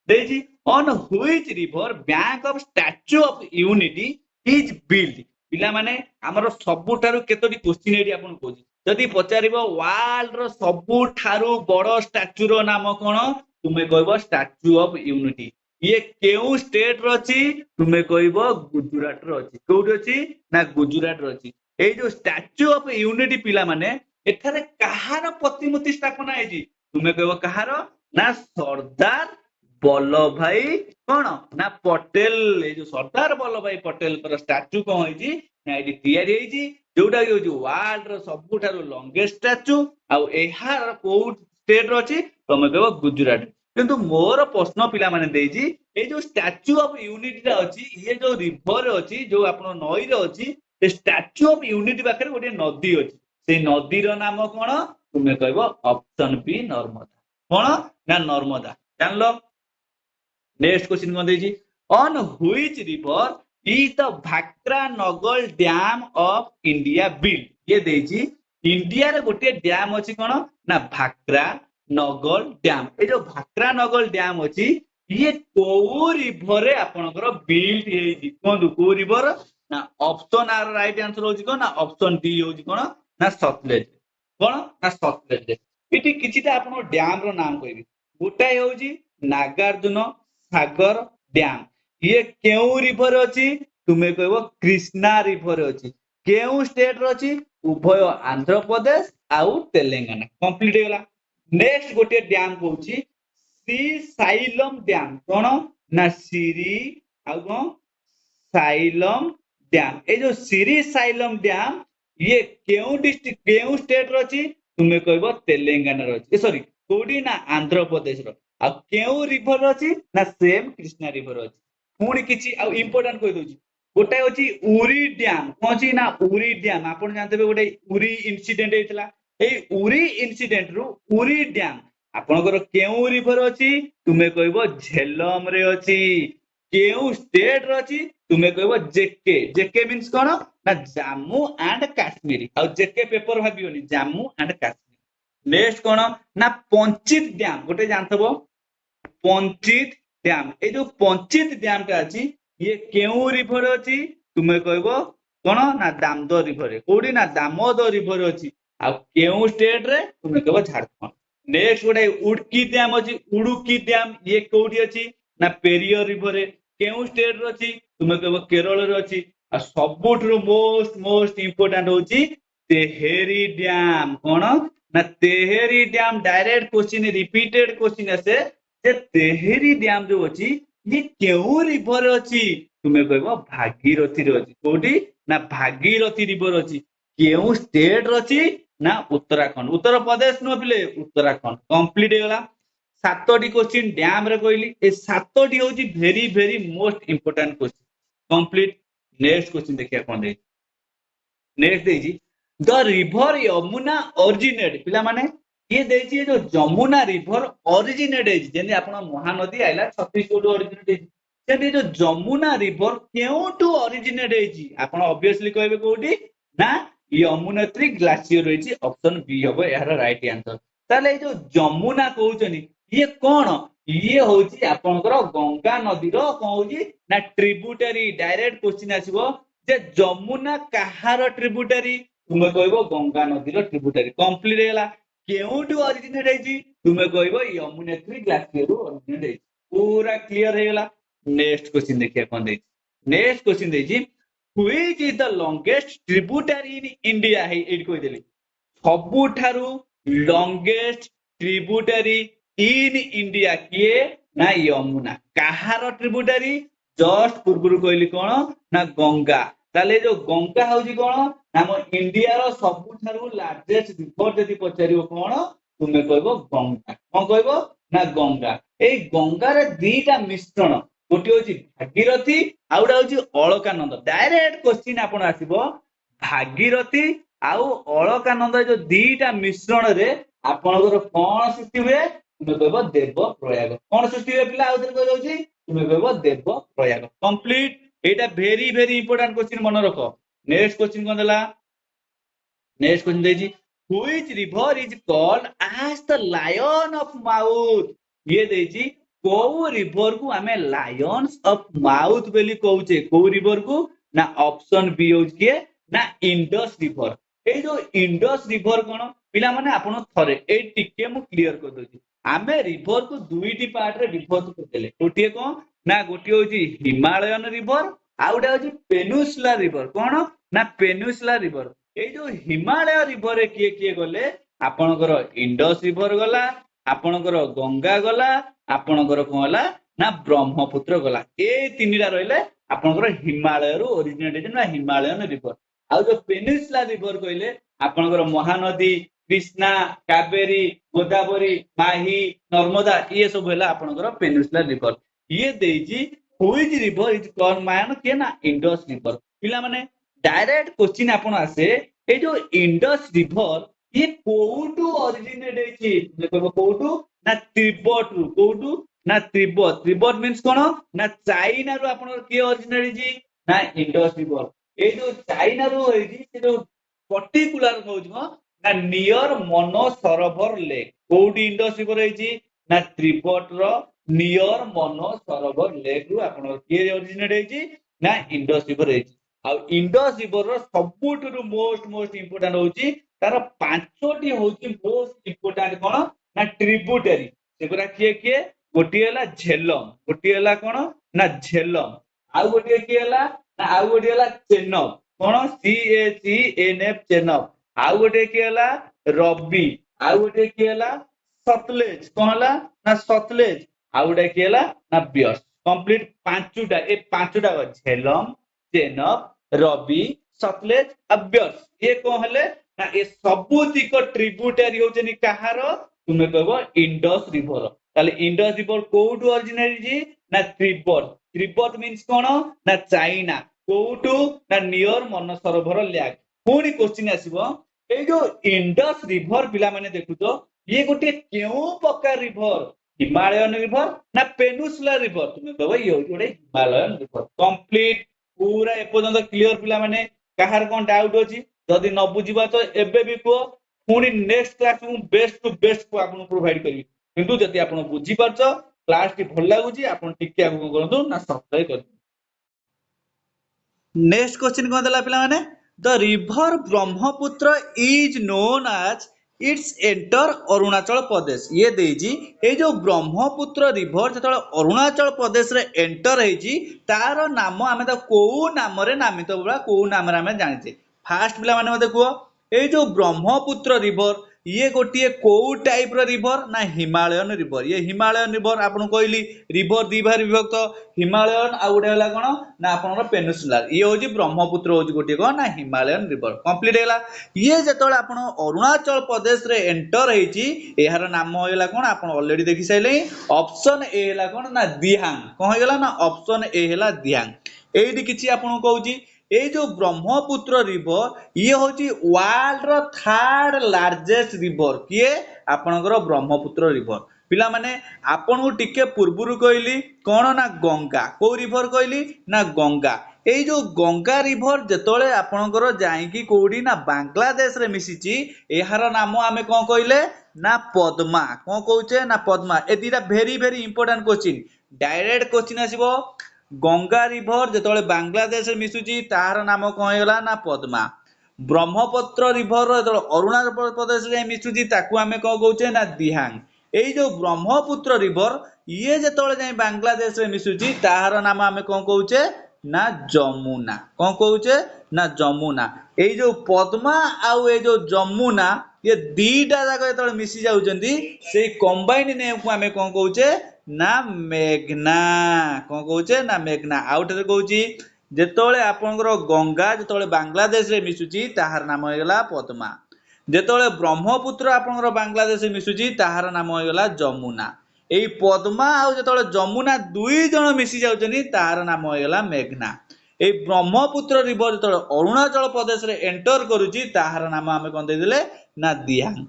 देजी on which river bank of statue of unity is build पिला माने हमर सबुठारु केतोटी क्वेश्चन एडी आपन कोजी जदि पचारिबो वर्ल्ड रो सबुठारु बड़ स्टैच्यू रो नाम कोन तुमे कहबो स्टैच्यू ऑफ यूनिटी ये केउ स्टेट रो अछि तुमे कहबो गुजरात रो अछि कोउठी अछि ना गुजरात रो अछि ए जो स्टैच्यू ऑफ यूनिटी पिला माने एठारे कहार प्रतिमूर्ति स्थापना हेजी तुमे कहबो कहार ना सरदार वल्लभ भाई कोन ना पटेल ए जो सरदार वल्लभ भाई पटेल कर स्टैच्यू कोन हेजी ना एडी तयारी हेजी जोटा कि होची वर्ल्ड रो सबुठारु लॉन्गेस्ट स्टैच्यू आ एहार को स्टेट रो अछि तुमे कहबो गुजरात किंतु मोर प्रश्न पिला माने देजी ए जो स्टैच्यू ऑफ यूनिटी रा अछि ये जो रिवर अछि जो आपन नई रो अछि ए स्टैच्यू ऑफ यूनिटी बाखरे गोटे नदी अछि से नदी रो नाम कोन तुमे कहबो ऑप्शन बी नर्मदा कोन ना नर्मदा जानलो नेक्स्ट क्वेश्चन कोन देजी on which river is the Bhakra Nangal dam of India build ये देजी इंडिया रे गोटे डैम अछि कोन ना भाक्रा नगल डैम ए जो भाक्रा नगल डैम अछि ये को रिवर रे आपनकर बिल्ड हेजी कोन को रिवर ना ऑप्शन आर राइट आंसर होजी कोन ना ऑप्शन डी होजी कोन ना सतलेज कोन ना सतलेज इति किछिटा आपन डैम रो नाम कहबी गोटाय होजी नागार्जुन सागर डैम ये केउ रिवर अछि तुमे कहबो कृष्णा रिवर अछि केउ स्टेट रो अछि उभय आंध्र प्रदेश आउ तेलंगाना कंप्लीट हे गेला नेक्स्ट गोटे डैम कहूची श्री साइलम डैम कोन ना श्री आउ कोन साइलम डैम ए जो श्री साइलम डैम ये केउ डिस्ट्रिक्ट केउ स्टेट रो अछि तुमे कहबो तेलंगाना रो अछि सॉरी कोडी ना आंध्र प्रदेश रो आ केउ रिवर अछि ना सेम कृष्णा रिवर अछि पुणी किछि आ इंपोर्टेंट कहि दोछि गोटे अछि उरी डैम कोछि ना उरी डैम आपण जानतेबे गोटे उरी इंसिडेंट हेतला ए उरी इंसिडेंट रु उरी डैम आपनकर केउ रिवर अछि तुमे कहबो झेलम रे अछि केउ स्टेट रे अछि तुमे कहबो जेके जेके मींस कोन ना जम्मू एंड काश्मीर आ जेके पेपर भाबियोनी जम्मू एंड काश्मीर नेक्स्ट कोन ना पंचित डैम गोटे जानतबो पंचित डैम ए जो पंचित डैम का अछि ये केउ रिवर अछि तुमे कहबो कोन ना दामोदर रिवर कोडी ना दामोदर रिवर अछि आ केउ स्टेट रे तुमे कहबो झारखंड नेक्स्ट गोटे उडकी डैम अछि उडुकी डैम ये कोडी अछि ना पेरियर रिवर केउ स्टेट रे अछि तुमे कहबो केरल रे अछि आ सबुठरो मोस्ट इंपोर्टेंट होछि तेहेरी डैम कोन ना Tehri dam direct question repeated question आसे जे तेहेरी डैम जो अछि ये केउ रिवर अछि तुमे कहबो भागीरथी रे अछि कोडी ना भागीरथी रिवर अछि केउ स्टेट रे अछि ना उत्तराखंड उत्तर प्रदेश नो पिले उत्तराखंड कंप्लीट हे गेला सातोटी क्वेश्चन डैम रे कहली ए सातोटी होछि very most important question complete next question देखिया कोन दे नेक्स्ट देजी द रिवर यमुना ओरिजिनेट पिला माने ये देछि जो यमुना रिवर ओरिजिनेट है जेने आपण महानदी आइला छत्तीसगढ़ ओरिजिनेट है सेठी जो यमुना रिवर केउटू ओरिजिनेट है आपण ऑब्वियसली कहबे कोठी ना यमुनोत्री ग्लेशियर रहिछि ऑप्शन बी हबो यार राइट आंसर ताले जो जमुना कहउचनी ये कौन ये होची आपनकर गंगा नदी रो कोन होची ना ट्रिब्यूटरी डायरेक्ट क्वेश्चन आसीबो जे जमुना कहार ट्रिब्यूटरी तुमे कहबो गंगा नदी रो ट्रिब्यूटरी कंप्लीट हेला केउटू ओरिजिनेट हेची तुमे कहबो यमुनेत्री ग्लेशियर रो ओरिजिनेट हेची पूरा क्लियर हेला नेक्स्ट क्वेश्चन देखिया कोन देची नेक्स्ट क्वेश्चन देची which is the longest tributary in India हे एड कहि देली सबुठारु लॉन्गेस्ट ट्रिब्यूटरी इन इंडिया किए ना यमुना कहार ट्रिब्यूटरी जस्ट पूर्व कहली कौन ना गंगा ताले जो गंगा होची कौन ना हम इंडिया रो सबुठारु लार्जेस्ट रिवर जदी पचारियो कौन तुमे कहबो गंगा कोन कहबो ना गंगा ए गंगा रे दीटा मिश्रण गोटे होची भागीरथी आउडा होची अलकानंद डायरेक्ट क्वेश्चन आपन आसीबो भागीरथी आउ अलकानंद जो दीटा मिश्रण रे आपनकर कोन सृष्टि हुए तुमे कहबो देव प्रयाग कोन सृष्टि हुए पिला आउथरे कह जाउची तुमे कहबो देव प्रयाग कंप्लीट एटा वेरी वेरी इंपोर्टेंट क्वेश्चन मन रखो नेक्स्ट क्वेश्चन कोन देला नेक्स्ट क्वेश्चन देजी which river is called as the lion of mouth ये देजी को रिवर को हमें लायंस ऑफ माउथ बेली कहउचे को रिवर को ना ऑप्शन बी होज के ना इंडस रिवर ए जो इंडस रिवर कोन पिला माने आपण थरे ए टिके मु क्लियर कर दोची आमे रिवर को दुईटी पार्ट रे विभक्त कर देले गोटिए कोन ना गोटिए होची हिमालयन रिवर आउडा होची पेनिनसुला रिवर कोन ना पेनिनसुला रिवर ए जो हिमालय रिवर रे किए गले आपनकर इंडस रिवर गला आपनकर गंगा गला आपनकर कोन हला ना ब्रह्मपुत्र गला ए तीनटा रहले आपनकर हिमालय रो ओरिजिनेट ना हिमालयन रिवर आ जो पेनिनसुला रिवर कहले आपनकर महानदी कृष्णा कावेरी गोदावरी माही नर्मदा ये सब है आपनकर पेनिनसुला रिवर ये देजी व्हिच रिवर इज कॉल्ड मान के ना इंडस रिवर पिला माने डायरेक्ट क्वेश्चन आपन आसे ए जो इंडस रिवर ये कोउटू ओरिजिनेट हेची देखो कोउटू ना तिब्बत रु कोउटू ना तिब्बत तिब्बत मींस कोन ना चाइना रु आपन के ओरिजिनेट हेची ना इंडस रिवर ए जो चाइना रु हेची से जो पर्टिकुलर कहउछ ना नियर मनसरोवर लेक कोउडी इंडस रिवर हेची ना तिब्बत रो नियर मनसरोवर लेक रु आपन के ओरिजिनेट हेची ना इंडस रिवर हेची आ इंडस रिवर रो सबुठु मोस्ट इंपोर्टेंट होची तार पांचटी होची मोस्ट इंपोर्टेंट कोन ना ट्रिब्यूटरी सेगुरा किए गोटी हला झेलम गोटी हला कोन ना झेलम आ गोटी की हला ना आ गोटी हला चेनब कोन CHENF चेनब आ गोटी की हला रबी आ गोटी की हला सतलेज कोन हला ना सतलेज आ गोटी की हला ना ब्यास कंप्लीट पांचटा ए पांचटा झेलम चेनब रबी सतलेज अब्यास ये कोन हले ना ए सबुतिक ट्रिब्यूटरी होचनी कहार तुमे कहबो इंडस रिवर ताले इंडस रिवर कोउटू ओरिजिनेट जी ना तिब्बत तिब्बत मींस कोन ना चाइना कोउटू ना नियर मनसरोवर लेक पुनी क्वेश्चन आसीबो ए जो इंडस रिवर पिला माने देखुतो ये गोटे केउ प्रकार रिवर हिमालयन रिवर ना पेनिनसुला रिवर तुमे कहबो ये गोटे हिमालयन रिवर कंप्लीट पूरा एपर्यंत क्लियर पिला माने कहार कोन डाउट अछि जदि न बुझिबा तो एबे भी को पुनी नेक्स्ट क्लास मु बेस्ट टू बेस्ट को आपन प्रोवाइड करी किंतु जदि आपन बुझि परछ क्लास टी भल लागुची आपन टिके आपन करंतु ना सब्सक्राइब कर नेक्स्ट क्वेश्चन कोन देला पिला माने the river Brahmaputra is known as its enter Arunachal Pradesh ये देजी ए जो ब्रह्मपुत्र रिवर जतले अरुणाचल प्रदेश रे एंटर हेजी तार नाम आमे त को नाम रे नामित बला को नाम रे आमे जानिचे फास्ट पिला माने मते को ए जो ब्रह्मपुत्र रिवर ये गोटे को टाइप रो रिवर ना हिमालयन रिवर ये हिमालयन रिवर आपन कहली रिवर दी भाग विभक्त हिमालयन आ गोटे हला कोन ना आपन पेनिनसुलर ये होजी ब्रह्मपुत्र होजी गोटे कोन ना हिमालयन रिवर कंप्लीट हैला ये जतले आपन अरुणाचल प्रदेश रे एंटर हेची एहार नाम होइला कोन आपन ऑलरेडी देखि साइले ऑप्शन ए हैला कोन ना दिहांग कोन होइला ना ऑप्शन ए हैला दिहांग एडी किछि आपन कहूजी ए जो ब्रह्मपुत्र रिवर ये होची वर्ल्ड रो थर्ड लार्जेस्ट रिवर किए आपनकर ब्रह्मपुत्र रिवर पिला माने आपन को टिके पूर्वरु कहली कोन ना गंगा को रिवर कहली ना गंगा ए जो गंगा रिवर जतले आपनकर जाई कि कोडी ना बांग्लादेश रे मिसिची एहार नाम आमे कोन कहले ना पद्मा कौन कौचे ना पद्मा ए दीटा very very important question direct question आसीबो गंगा रिवर जेतोले बांग्लादेश रे मिसुची तार नाम कौन हैगला ना पद्मा ब्रह्मपुत्र रिवर जो अरुणाचल प्रदेश रे मिसुची ताकू आमे कौन कौचे ना दिहांग एई जो ब्रह्मपुत्र रिवर ये जेतोले जाई बांग्लादेश रे मिसुची तार नाम आमे कौन कौचे ना जमुना कौन कौचे ना जमुना एई जो पद्मा आउ ए जो जमुना ये दीटा जाक जेतोले मिसी जाउचंदी सेई कंबाइंड नेम को आमे कौन कौचे ना मेघना कौन कौचे ना मेघना आउ टे कहूची जेतोले आपनकर गंगा जेतोले बांग्लादेश रे मिसुची ताहार नाम होइगला पद्मा जेतोले ब्रह्मपुत्र आपनकर बांग्लादेश रे मिसुची ताहार नाम होइगला जमुना एई पद्मा आउ जेतोले जमुना दुई जण मिसी जाउचनी ताहार नाम होइगला मेघना एई ब्रह्मपुत्र रिवर जेतोले अरुणाचल प्रदेश रे एंटर करूची ताहार नाम आमे कोन देले ना दिहांग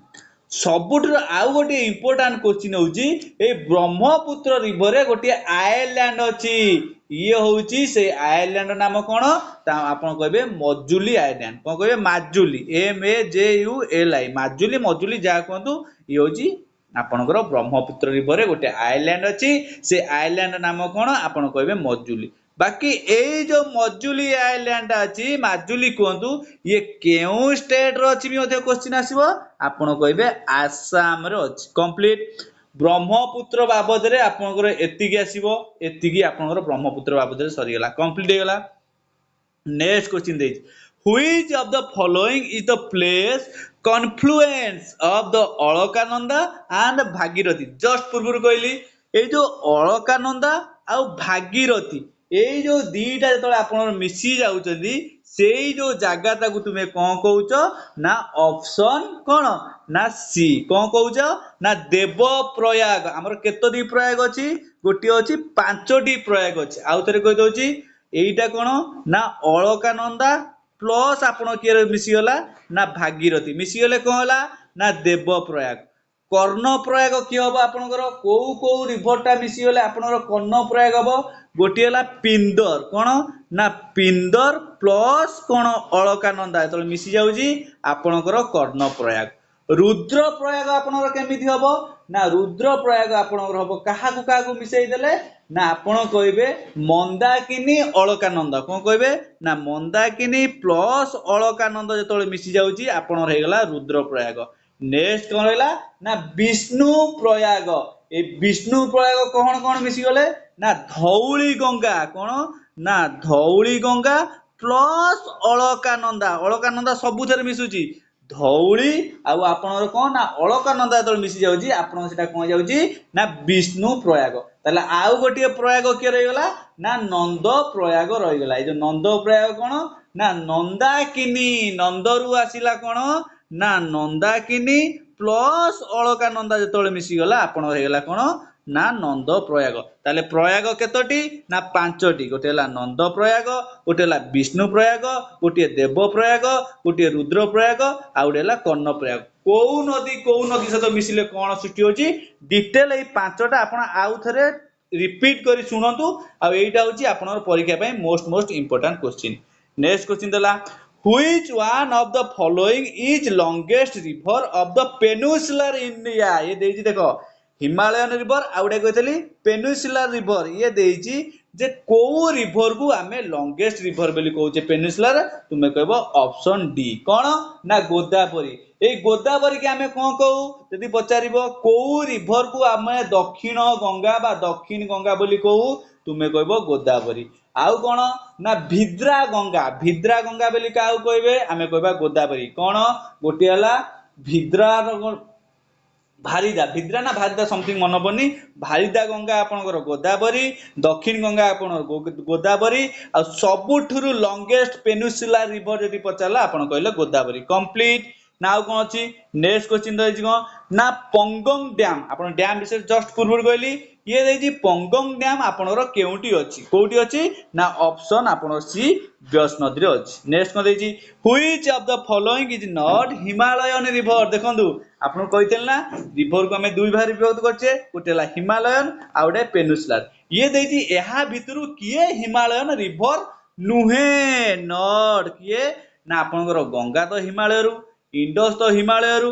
सबुठर आउ गोटे इंपोर्टेंट क्वेश्चन होउची ए ब्रह्मपुत्र रिवर रे गोटे आइलैंड अछि ये होउची से आइलैंड नाम कोन ता आपण कहबे मजुली आइलैंड कोन कहबे माजुली MAJULI माजुली मजुली जा कहंतु ये होउची आपनकर ब्रह्मपुत्र रिवर रे गोटे आइलैंड अछि से आइलैंड नाम कोन आपण कहबे मजुली बाकी ए जो मजुली आइलैंड अछि माजुली कहंतु ये केउ स्टेट रो अछि भी क्वेश्चन आसीबो आपण कहबे आसाम रो अछि कंप्लीट ब्रह्मपुत्र बाबद रे आपनकर एतिकी आसीबो एतिकी आपनकर ब्रह्मपुत्र बाबद रे सरी गेला कंप्लीट हे गेला नेक्स्ट क्वेश्चन देछि which of the following is the place confluence of the Alaknanda and Bhagirathi just पूर्व कहली ए जो अलकानंदा आ भागीरथी एई जो दीटा जेतले आपन मिसी जाउचंदी सेई जो जागा ताकू तुमे कोन कहउचो ना ऑप्शन कोन ना सी कोन कहउचो ना देव प्रयाग हमर केतोटी प्रयाग अछि गोटी अछि पांचटी प्रयाग अछि आउ तरे कहि दोछि एईटा कोन ना अलकानंदा प्लस आपन किए मिसी गला ना भागीरथी मिसी गले कोन होला ना देव प्रयाग कर्ण प्रयाग कि हबो आपनकर को रिवरटा मिसी गले आपनकर कर्ण प्रयाग हबो गोटी हला पिंदर कोन ना पिंदर प्लस कोन अलकानंदा जेतले मिसी जाउजी आपनकर कर्ण प्रयाग रुद्र प्रयाग आपनकर केमिति हबो ना रुद्र प्रयाग आपनकर हबो काहाकू मिसेई देले ना आपण कहबे मंदाकिनी अलकानंद कोन कहबे ना मंदाकिनी प्लस अलकानंद जेतले मिसी जाउजी आपनर हेगला रुद्र प्रयाग नेक्स्ट कोन रहला ना विष्णु प्रयाग ए विष्णु प्रयाग कोन कोन मिसी गले ना धौली गंगा कोन ना धौली गंगा प्लस अलकानंदा सबुथरे मिसुची धौली आ आपनर कोन ना अलकानंदा जेतले मिसी जाउजी आपन सेटा कोन जाउजी ना विष्णु प्रयाग ताले आउ गोटे प्रयाग के रहि गला ना नंद प्रयाग रहि गला ए जो नंद प्रयाग कोन ना नंदाकिनी नंदरु आसिला कोन ना नंदाकिनी प्लस अलकानंदा जेतले मिसी गला आपन हे गला कोन ना नंद प्रयाग ताले प्रयाग केतोटी ना पांचटी गोटे हला नंद प्रयाग गोटे हला विष्णु प्रयाग गोटे देव प्रयाग गोटे रुद्र प्रयाग आ गोटे हला कर्ण प्रयाग को नदी सहित मिसिले कोन सृष्टि होची डिटेल ए पांचटा आपण आउ थरे रिपीट करी सुनंतु आ एटा होची आपनर परीक्षा पय most important question next question देला Which one of the following is longest river of the peninsular India ये देइची देखो हिमालयन रिवर आउडे कहतली पेनिनसुलर रिवर ये देइची जे को रिवर को आमे लॉन्गेस्ट रिवर बोली कहूचे पेनिनसुलर तुमे कहबो ऑप्शन डी कोन ना गोदावरी ए गोदावरी के आमे कोन कहू यदि पचारिबो को रिवर को आमे दक्षिण गंगा बा दक्षिण गंगा बोली कहू तुमे कहबो गोदावरी आउ कोन ना भिद्रा गंगा बोली काउ कहबे आमे कहबा गोदावरी कोन गोटी हला भिद्रा भिद्रा ना भारिदा समथिंग मन पड़नी भारिदा गंगा आपनकर गोदावरी दक्षिण गंगा आपनकर गोदावरी आ सबुठुरु लॉन्गेस्ट पेनिनसुलर रिवर जदि पचारला आपन कहले गोदावरी कंप्लीट नाउ कोन अछि नेक्स्ट क्वेश्चन रहिछि कोन ना पंगोंग डैम आपन डैम विषय जस्ट पूर्व कहली ये देछि पंगोंग डैम आपनकर केउटी अछि कोउटी अछि ना ऑप्शन आपन सी ब्यास नदी रे अछि नेक्स्ट कोन देछि which of the following is not Himalayan river देखंदु आपन कहितेल ना रिवर को हमें दुई भाग विभक्त करछे गोटेला हिमालयन आ गोटे पेनिनसुलर ये देछि एहा भितरु किए हिमालयन रिवर नुहे नॉट किए ना आपनकर गंगा तो हिमालय रु इंडस तो हिमालय रु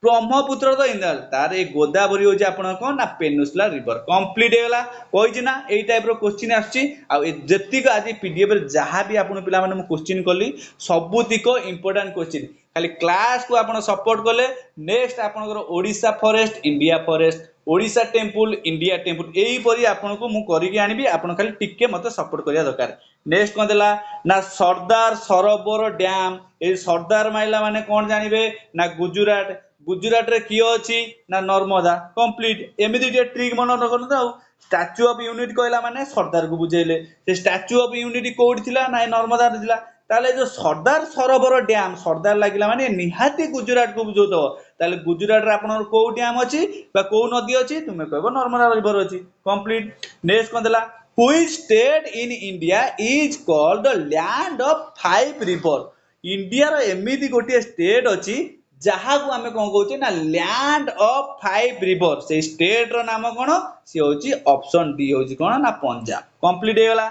ब्रह्मपुत्र तो इंद्रावती तार ए गोदावरी होची आपण कोन ना पेनिनसुला रिवर कंप्लीट हेला कहिछि ना एई टाइप रो क्वेश्चन आछि आ जेतिक आज पीडीएफ रे जहां भी आपण पिला माने मु क्वेश्चन कली सबुतिक इंपोर्टेंट क्वेश्चन खाली क्लास को आपण सपोर्ट कले नेक्स्ट आपनकर Odisha forest India forest Odisha temple India temple एई परी आपण को मु करिके आनिबी आपण खाली टिके मते सपोर्ट करिया दरकार नेक्स्ट कोन देला ना सरदार सरोवर डैम ए सरदार माइला माने कोन जानिबे ना गुजरात गुजरात रे कियो अछि ना नर्मदा कंप्लीट एमिति जे ट्रिक मन रखन त स्टैच्यू ऑफ यूनिटी कहला माने सरदार को बुझेले से स्टैच्यू ऑफ यूनिटी कोड थिला ना नर्मदा रे थिला ताले जो सरदार सरोवर डैम सरदार लागिला माने निहाती गुजरात को बुझोतो ताले गुजरात रे आपन को डैम अछि बा को नदी अछि तुमे कहबो नर्मदा रिवर अछि कंप्लीट नेक्स्ट कोन देला which state in India is called the land of five river India रो एमिति गोटे स्टेट अछि जहाँ को आमे कोन कहउचे ना लैंड ऑफ फाइव रिवर से स्टेट रो नाम कोन से होची ऑप्शन डी होची कोन ना पंजाब कंप्लीट हे गला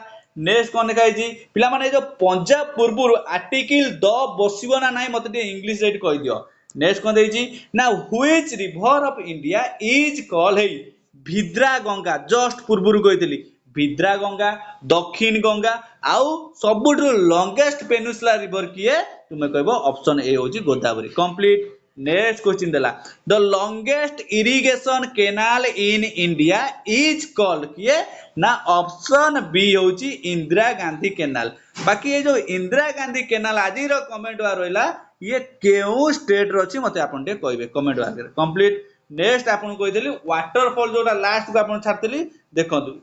नेक्स्ट कोन देखाई छी पिला माने जो पंजाब पूर्वरु आर्टिकल द बसिबो ना नाही मते टे इंग्लिश रेट कहि दियो नेक्स्ट कोन देई छी ना which river of India is called हे भिद्रा गंगा जस्ट पूर्वरु कहितली भिद्रा गंगा दक्षिण गंगा आउ सबुठु लॉन्गेस्ट पेनिनसुला रिवर किए तुमे कहबो ऑप्शन ए होची गोदावरी कंप्लीट नेक्स्ट क्वेश्चन देला the longest irrigation canal in India is called किए ना ऑप्शन बी होची इंदिरा गांधी कैनाल बाकी ये जो इंदिरा गांधी कैनाल आजी रो कमेंट वा रहला ये केउ स्टेट रो अछि मते आपन ते कहबे कमेंट वा करे कंप्लीट नेक्स्ट आपन कहि देली वाटरफॉल जोटा लास्ट को आपन छाड़तली देखंतु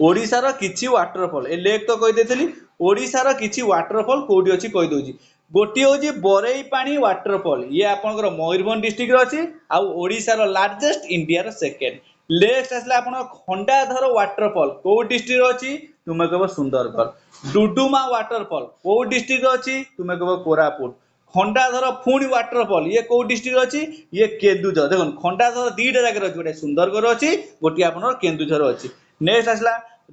ओडिसा रो किछि वाटरफॉल ए लेक तो कहि देतली ओडिसा रो किछि वाटरफॉल कोडी अछि कहि दोजी गोटी होजी बोरेई पानी वाटरफॉल ये आपनकर मयूरभंज डिस्ट्रिक्ट रो अछि आ ओडिसा रो लार्जेस्ट इंडिया रो सेकंड नेक्स्ट आसला आपन खंडाधर वाटरफॉल को डिस्ट्रिक्ट रो अछि तुमे कहबो सुंदरगढ़ डुडुमा वाटरफॉल को डिस्ट्रिक्ट रो अछि तुमे कहबो कोरापुट खंडाधर फुणी वाटरफॉल ये को डिस्ट्रिक्ट अछि ये केन्दुझर देखन खंडाधर दीटा जगह रो गोटे सुंदरगढ़ अछि गोटी आपन केन्दुझर अछि नेक्स्ट आसला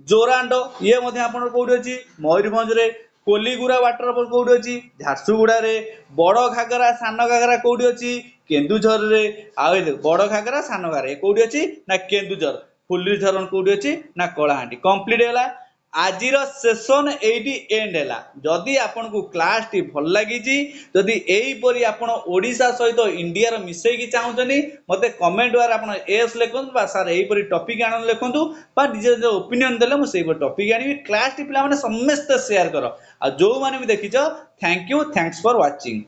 जोरांडो ये मध्ये आपन कोडी अछि मयूरभंज रे कोलीगुरा वाटरफॉल कोडी अछि झारसुगुड़ा रे बड़ घागरा सान घागरा कोडी अछि केन्दुझर रे आ बड़ घागरा सान घागरा कोडी अछि ना केन्दुझर फुल्ली झरन कोडी अछि ना कलाहांडी कंप्लीट हैला आजिर सेशन एडी एंड हैला जदी आपन को क्लास टी भल लागि जी जदी एई परी आपन ओडिसा सहित इंडिया रो मिसई की चाहउछनी मते कमेंट द्वारा आपन एस लेखन बा सर एई परी टॉपिक आनन लेखंतु बा निजे जो ओपिनियन देले मु सेई टॉपिक आनी क्लास टी पिला माने समस्त शेयर करो आ जो माने भी देखिजो thank you thanks for watching.